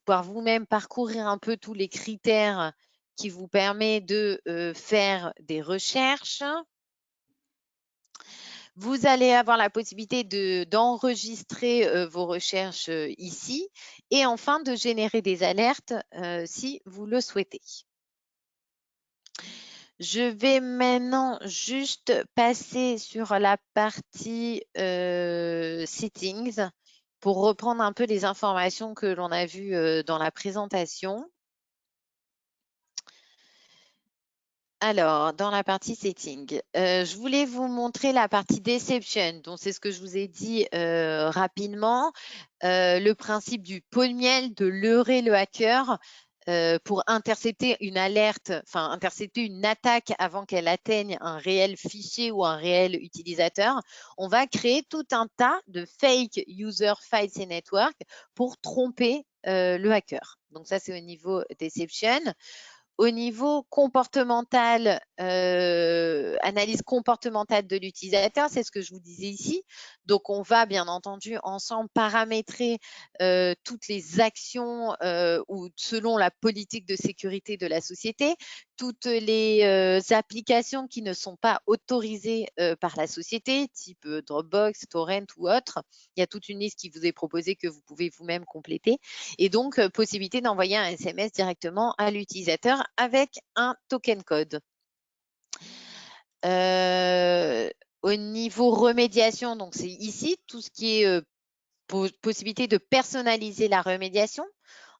par vous-même parcourir un peu tous les critères qui vous permettent de faire des recherches. Vous allez avoir la possibilité d'enregistrer vos recherches ici et enfin de générer des alertes si vous le souhaitez. Je vais maintenant juste passer sur la partie settings pour reprendre un peu les informations que l'on a vues dans la présentation. Alors, dans la partie setting, je voulais vous montrer la partie deception. Donc, c'est ce que je vous ai dit rapidement. Le principe du pot de miel, de leurrer le hacker pour intercepter une alerte, enfin intercepter une attaque avant qu'elle atteigne un réel fichier ou un réel utilisateur. On va créer tout un tas de fake user files et network pour tromper le hacker. Donc, ça, c'est au niveau deception. Au niveau comportemental, analyse comportementale de l'utilisateur, c'est ce que je vous disais ici. Donc, on va bien entendu ensemble paramétrer toutes les actions ou selon la politique de sécurité de la société, toutes les applications qui ne sont pas autorisées par la société, type Dropbox, Torrent ou autre. Il y a toute une liste qui vous est proposée que vous pouvez vous-même compléter. Et donc, possibilité d'envoyer un SMS directement à l'utilisateur avec un token code. Au niveau remédiation, donc c'est ici tout ce qui est possibilité de personnaliser la remédiation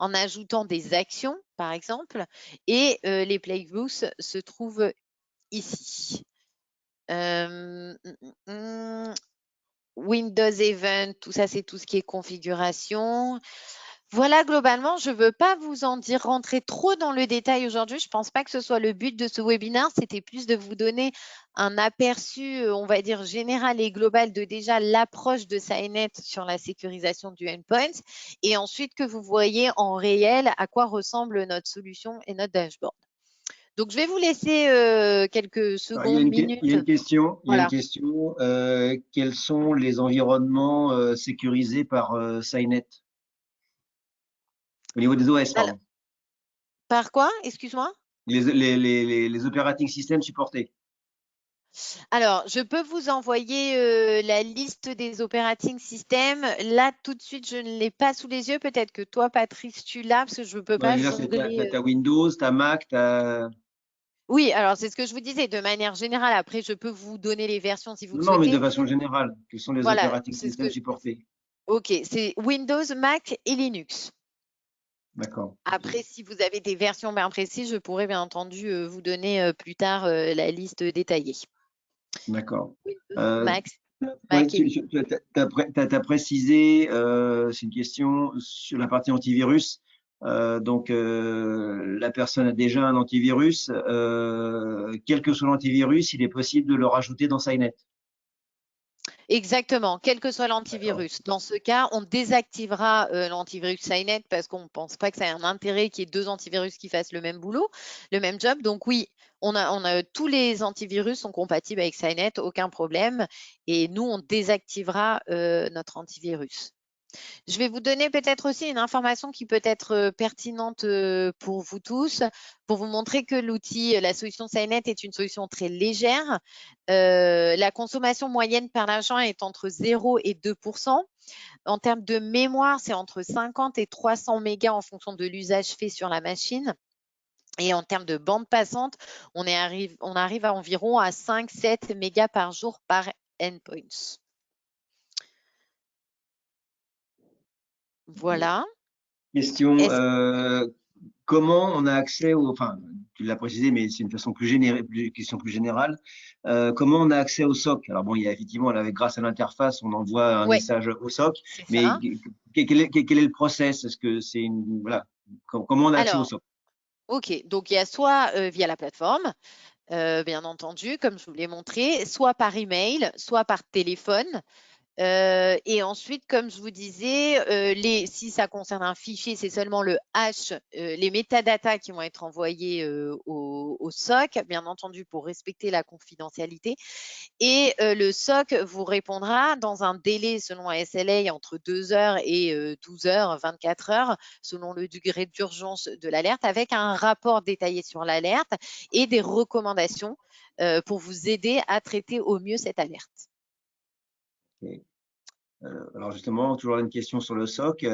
en ajoutant des actions, par exemple, et les playbooks se trouvent ici. Windows Event, tout ça, c'est tout ce qui est configuration. Voilà, globalement, je ne veux pas vous en dire rentrer trop dans le détail aujourd'hui. Je ne pense pas que ce soit le but de ce webinaire. C'était plus de vous donner un aperçu, on va dire, général et global de déjà l'approche de SciNet sur la sécurisation du endpoint et ensuite que vous voyez en réel à quoi ressemble notre solution et notre dashboard. Donc, je vais vous laisser quelques secondes, minutes. Il y a une question. Quels sont les environnements sécurisés par SciNet? Au niveau des OS, pardon. Par quoi? Excuse-moi. Les operating systems supportés. Alors, je peux vous envoyer la liste des operating systems. Là, tout de suite, je ne l'ai pas sous les yeux. Peut-être que toi, Patrice, tu l'as, parce que je ne peux pas Ouais, là, jongler. t'as Windows, t'as Mac, t'as... Oui, alors c'est ce que je vous disais. De manière générale, après, je peux vous donner les versions si vous le Non, mais de souhaitez. façon générale, quels sont les Voilà, operating c'est ce systems que. supportés? OK, c'est Windows, Mac et Linux. D'accord. Après, si vous avez des versions bien précises, je pourrais bien entendu vous donner plus tard la liste détaillée. D'accord. Windows, Mac Ouais, et Linux. tu as précisé, c'est une question sur la partie antivirus. Donc, la personne a déjà un antivirus. Quel que soit l'antivirus, il est possible de le rajouter dans Signet. Exactement, quel que soit l'antivirus. Dans ce cas, on désactivera l'antivirus Signet parce qu'on ne pense pas que ça ait un intérêt qu'il y ait deux antivirus qui fassent le même boulot, le même job. Donc oui, tous les antivirus sont compatibles avec Signet, aucun problème. Et nous, on désactivera notre antivirus. Je vais vous donner peut-être aussi une information qui peut être pertinente pour vous tous, pour vous montrer que l'outil, la solution Signet est une solution très légère. La consommation moyenne par l'agent est entre 0 et 2%. En termes de mémoire, c'est entre 50 et 300 mégas en fonction de l'usage fait sur la machine. Et en termes de bande passante, on arrive à environ à 5-7 mégas par jour par endpoints. Voilà. Question, comment on a accès au, enfin, tu l'as précisé, mais c'est une façon question plus générale. Comment on a accès au SOC? Alors bon, il y a effectivement, grâce à l'interface, on envoie un Ouais, message au SOC, c'est mais ça. quel est le process? Est-ce que c'est voilà, comment on a accès au Alors, SOC? OK, donc il y a soit via la plateforme, bien entendu, comme je vous l'ai montré, soit par email, soit par téléphone. Et ensuite, comme je vous disais, si ça concerne un fichier, c'est seulement le hash, les métadatas qui vont être envoyés au SOC, bien entendu pour respecter la confidentialité. Et le SOC vous répondra dans un délai selon un SLA entre 2 heures et 12 heures, 24 heures, selon le degré d'urgence de l'alerte, avec un rapport détaillé sur l'alerte et des recommandations pour vous aider à traiter au mieux cette alerte. Okay. Alors justement, toujours une question sur le SOC.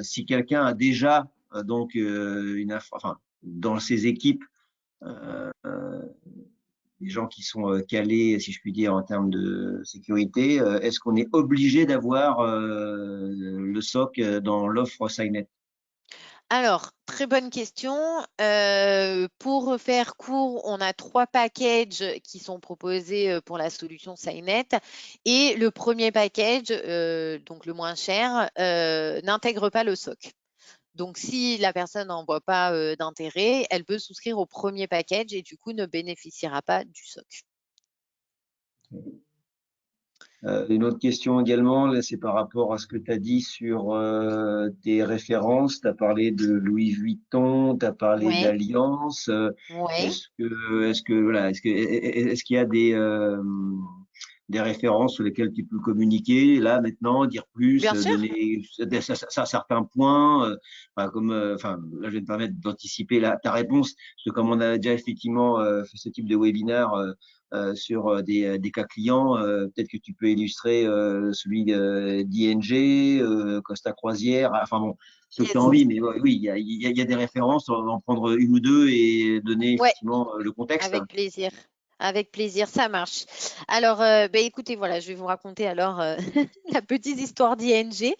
Si quelqu'un a déjà donc enfin, dans ses équipes des gens qui sont calés, si je puis dire, en termes de sécurité, est-ce qu'on est obligé d'avoir le SOC dans l'offre Signet? Alors, très bonne question. Pour faire court, on a 3 packages qui sont proposés pour la solution Signet. Et le premier package, donc le moins cher, n'intègre pas le SOC. Donc, si la personne n'en voit pas d'intérêt, elle peut souscrire au premier package et du coup ne bénéficiera pas du SOC. Une autre question également, c'est par rapport à ce que tu as dit sur tes références. Tu as parlé de Louis Vuitton, tu as parlé Ouais, d'Alliance. ouais. Est-ce qu'il y a des références sur lesquelles tu peux communiquer là maintenant, dire plus, Bien sûr. donner certains points, enfin là je vais me permettre d'anticiper ta réponse parce que comme on a déjà effectivement fait ce type de webinaire sur des cas clients, peut-être que tu peux illustrer celui d'ING, Costa Croisière, enfin bon, ceux que tu as Yes. envie, mais oui, il y a des références, en prendre une ou deux et donner Ouais. effectivement le contexte. Avec plaisir. Avec plaisir, ça marche. Alors, écoutez, voilà, je vais vous raconter alors la petite histoire d'ING,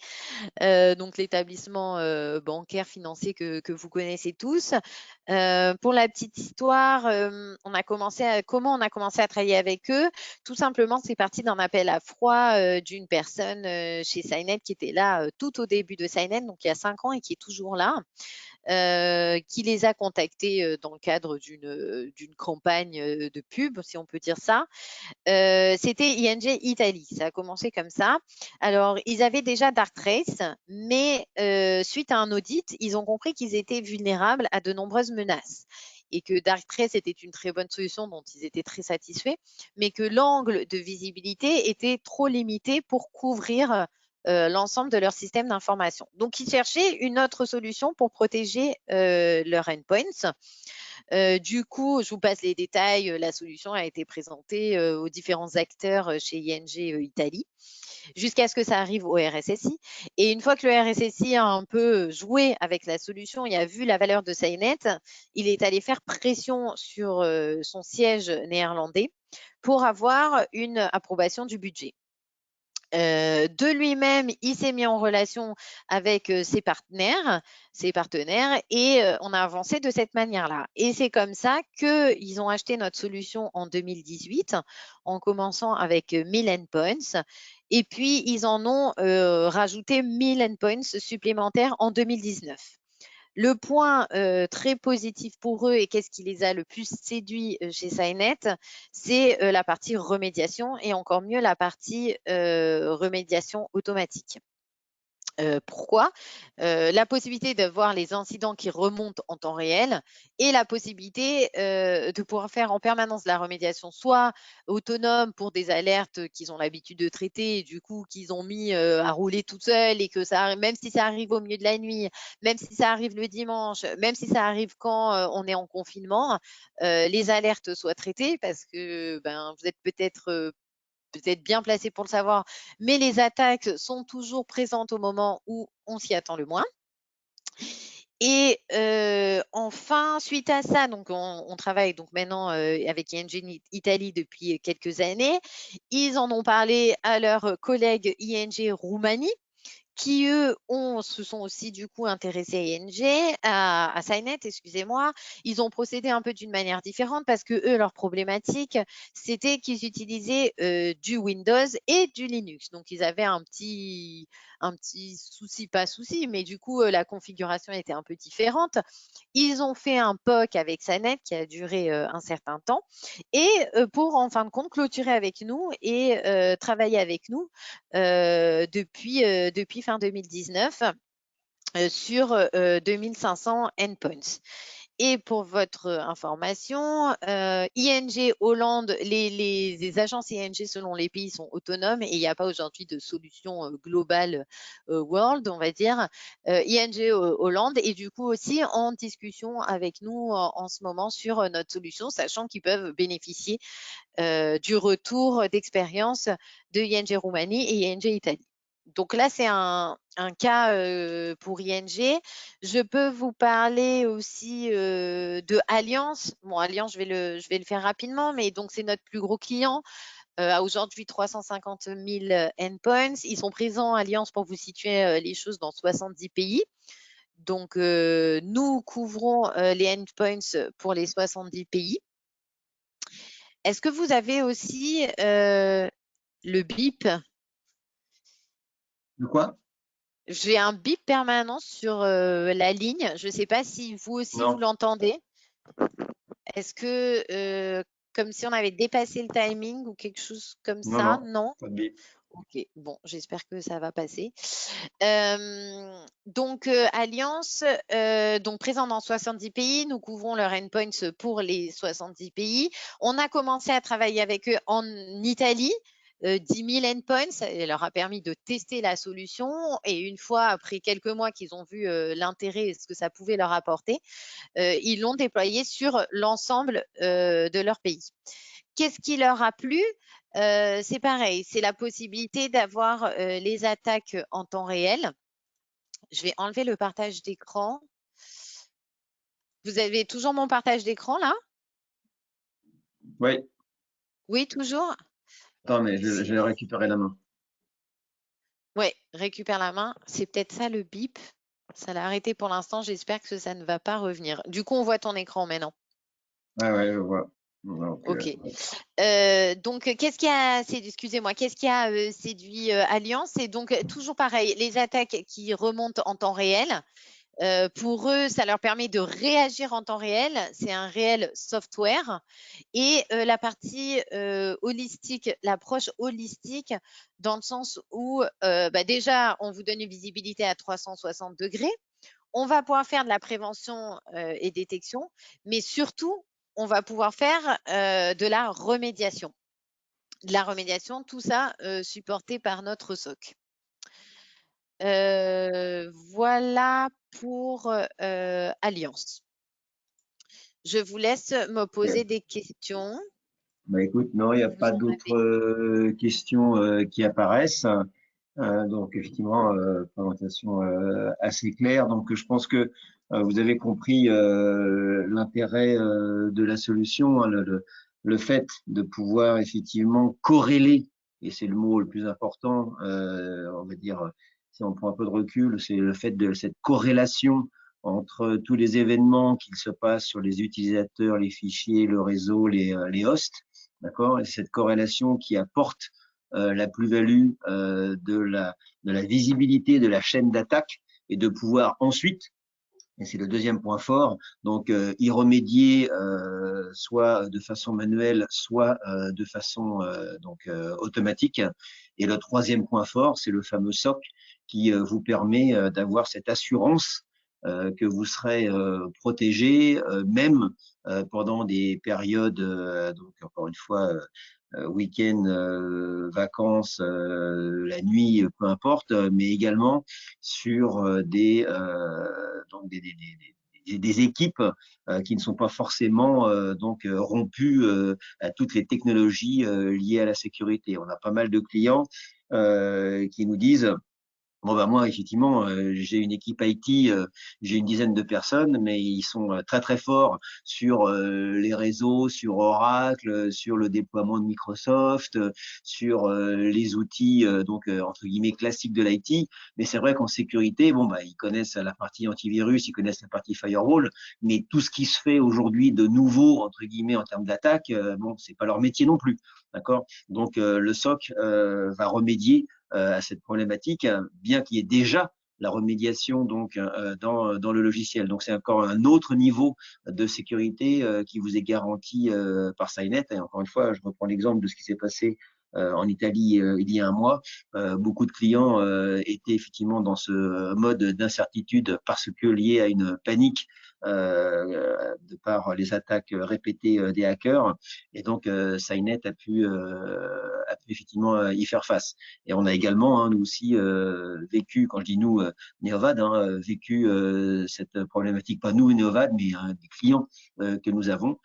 donc l'établissement bancaire financier que vous connaissez tous. Pour la petite histoire, comment on a commencé à travailler avec eux? Tout simplement, c'est parti d'un appel à froid d'une personne chez Signet qui était là tout au début de Signet, donc il y a 5 ans et qui est toujours là. Qui les a contactés dans le cadre d'une campagne de pub, si on peut dire ça. C'était ING Italie, ça a commencé comme ça. Alors, ils avaient déjà Darktrace, mais suite à un audit, ils ont compris qu'ils étaient vulnérables à de nombreuses menaces et que Darktrace était une très bonne solution dont ils étaient très satisfaits, mais que l'angle de visibilité était trop limité pour couvrir l'ensemble de leur système d'information. Donc, ils cherchaient une autre solution pour protéger leurs endpoints. Du coup, je vous passe les détails. La solution a été présentée aux différents acteurs chez ING Italie, jusqu'à ce que ça arrive au RSSI. Et une fois que le RSSI a un peu joué avec la solution et a vu la valeur de Saynet, il est allé faire pression sur son siège néerlandais pour avoir une approbation du budget. De lui-même, il s'est mis en relation avec ses partenaires et on a avancé de cette manière-là. Et c'est comme ça qu'ils ont acheté notre solution en 2018, en commençant avec 1000 endpoints. Et puis, ils en ont rajouté 1000 endpoints supplémentaires en 2019. Le point très positif pour eux et qu'est-ce qui les a le plus séduits chez Saynet, c'est la partie remédiation et encore mieux la partie remédiation automatique. Pourquoi? La possibilité de voir les incidents qui remontent en temps réel et la possibilité de pouvoir faire en permanence la remédiation, soit autonome pour des alertes qu'ils ont l'habitude de traiter et du coup qu'ils ont mis à rouler tout seul et que ça, même si ça arrive au milieu de la nuit, même si ça arrive le dimanche, même si ça arrive quand on est en confinement, les alertes soient traitées parce que vous êtes peut-être bien placé pour le savoir, mais les attaques sont toujours présentes au moment où on s'y attend le moins. Et enfin, suite à ça, donc on travaille donc maintenant avec ING Italie depuis quelques années. Ils en ont parlé à leurs collègues ING Roumanie, qui eux se sont aussi du coup intéressés à ING, à Saynet, excusez-moi. Ils ont procédé un peu d'une manière différente parce que eux, leur problématique, c'était qu'ils utilisaient du Windows et du Linux. Donc, ils avaient un petit souci, pas souci, mais du coup, la configuration était un peu différente. Ils ont fait un POC avec Saynet qui a duré un certain temps et pour en fin de compte clôturer avec nous et travailler avec nous depuis fin 2019 sur 2500 endpoints. Et pour votre information, ING Hollande, les agences ING selon les pays sont autonomes et il n'y a pas aujourd'hui de solution globale world, on va dire. ING Hollande est du coup aussi en discussion avec nous en ce moment sur notre solution, sachant qu'ils peuvent bénéficier du retour d'expérience de ING Roumanie et ING Italie. Donc là, c'est un cas pour ING. Je peux vous parler aussi de Allianz. Bon, Allianz, je vais le faire rapidement, mais donc c'est notre plus gros client. À aujourd'hui 350 000 endpoints. Ils sont présents, Allianz, pour vous situer les choses, dans 70 pays. Donc, nous couvrons les endpoints pour les 70 pays. Est-ce que vous avez aussi le bip? De quoi? J'ai un bip permanent sur la ligne. Je ne sais pas si vous aussi Non. vous l'entendez. Est-ce que comme si on avait dépassé le timing ou quelque chose comme Non, ça? non, Non? pas de bip. Ok, bon, j'espère que ça va passer. Donc, Allianz, donc présent dans 70 pays, nous couvrons leurs endpoints pour les 70 pays. On a commencé à travailler avec eux en Italie. 10 000 endpoints, ça leur a permis de tester la solution et une fois, après quelques mois qu'ils ont vu l'intérêt et ce que ça pouvait leur apporter, ils l'ont déployé sur l'ensemble de leur pays. Qu'est-ce qui leur a plu? C'est pareil, c'est la possibilité d'avoir les attaques en temps réel. Je vais enlever le partage d'écran. Vous avez toujours mon partage d'écran là? Oui. Oui, toujours? Attends, mais je vais récupérer la main. Oui, récupère la main. C'est peut-être ça le bip. Ça l'a arrêté pour l'instant. J'espère que ça ne va pas revenir. Du coup, on voit ton écran maintenant. Ouais, je vois. Donc, Ok. Donc, qu'est-ce qui a séduit Allianz? C'est donc toujours pareil, les attaques qui remontent en temps réel. Pour eux, ça leur permet de réagir en temps réel. C'est un réel software. Et la partie holistique, l'approche holistique, dans le sens où déjà, on vous donne une visibilité à 360 degrés. On va pouvoir faire de la prévention et détection, mais surtout, on va pouvoir faire de la remédiation. De la remédiation, tout ça supporté par notre SOC. Voilà pour Allianz. Je vous laisse me poser des questions. Bah, écoute, non, il n'y a Vous pas en d'autres avez? questions qui apparaissent. Donc, effectivement, présentation assez claire. Donc, je pense que vous avez compris l'intérêt de la solution, hein, le fait de pouvoir effectivement corréler, et c'est le mot le plus important, on va dire, si on prend un peu de recul, c'est le fait de cette corrélation entre tous les événements qui se passent sur les utilisateurs, les fichiers, le réseau, les hosts, d'accord, et cette corrélation qui apporte la plus-value de la visibilité de la chaîne d'attaque et de pouvoir ensuite, et c'est le deuxième point fort, donc y remédier soit de façon manuelle, soit de façon automatique. Et le troisième point fort, c'est le fameux SOC qui vous permet d'avoir cette assurance que vous serez protégé, même pendant des périodes, donc encore une fois, week-end, vacances, la nuit, peu importe, mais également sur donc des équipes qui ne sont pas forcément rompues à toutes les technologies liées à la sécurité. On a pas mal de clients qui nous disent bon, bah, moi, effectivement, j'ai une équipe IT, j'ai une dizaine de personnes, mais ils sont très, très forts sur les réseaux, sur Oracle, sur le déploiement de Microsoft, sur les outils, entre guillemets, classiques de l'IT. Mais c'est vrai qu'en sécurité, bon, bah, ils connaissent la partie antivirus, ils connaissent la partie firewall, mais tout ce qui se fait aujourd'hui de nouveau, entre guillemets, en termes d'attaque, bon, c'est pas leur métier non plus. D'accord? Donc, le SOC va remédier à cette problématique, bien qu'il y ait déjà la remédiation donc dans le logiciel. Donc c'est encore un autre niveau de sécurité qui vous est garanti par Cynet. Et encore une fois, je reprends l'exemple de ce qui s'est passé en Italie il y a un mois. Beaucoup de clients étaient effectivement dans ce mode d'incertitude parce que lié à une panique de par les attaques répétées des hackers. Et donc, Cynet a pu effectivement y faire face. Et on a également, hein, nous aussi, vécu, quand je dis nous, Neovad, hein, vécu cette problématique, pas nous, Neovad, mais des clients que nous avons,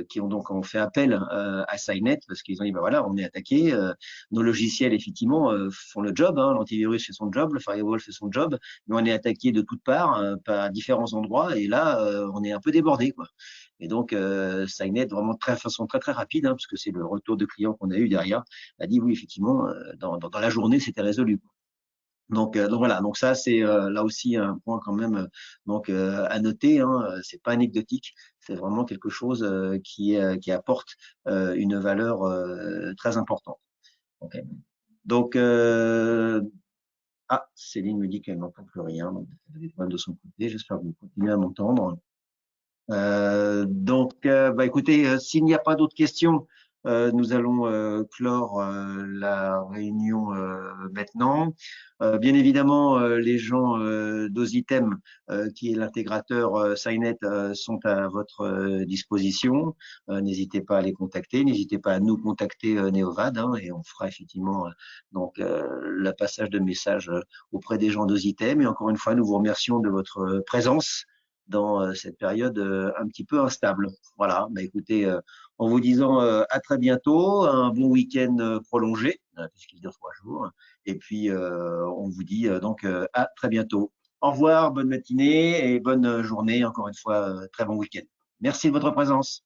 qui ont fait appel à Cynet parce qu'ils ont dit, ben voilà, on est attaqué, nos logiciels, effectivement, font le job, hein, l'antivirus fait son job, le firewall fait son job, mais on est attaqué de toutes parts, par différents endroits, et là, on est un peu débordé, quoi. Et donc, Cynet, vraiment façon très, très rapide, hein, parce que c'est le retour de clients qu'on a eu derrière, a dit oui, effectivement, dans la journée, c'était résolu. Donc voilà, donc ça c'est là aussi un point quand même à noter. Hein, c'est pas anecdotique, c'est vraiment quelque chose qui apporte une valeur très importante. Okay. Donc Céline me dit qu'elle n'entend plus rien, donc elle a des problèmes de son côté. J'espère que vous continuez à m'entendre. Écoutez, s'il n'y a pas d'autres questions, nous allons clore la réunion maintenant. Bien évidemment, les gens d'Ositem, qui est l'intégrateur Cynet, sont à votre disposition. N'hésitez pas à les contacter, n'hésitez pas à nous contacter Neovad, hein, et on fera effectivement le passage de messages auprès des gens d'Ositem. Et encore une fois, nous vous remercions de votre présence dans cette période un petit peu instable. Voilà, bah écoutez, en vous disant à très bientôt, un bon week-end prolongé, puisqu'il dure 3 jours, et puis on vous dit à très bientôt. Au revoir, bonne matinée et bonne journée, encore une fois, très bon week-end. Merci de votre présence.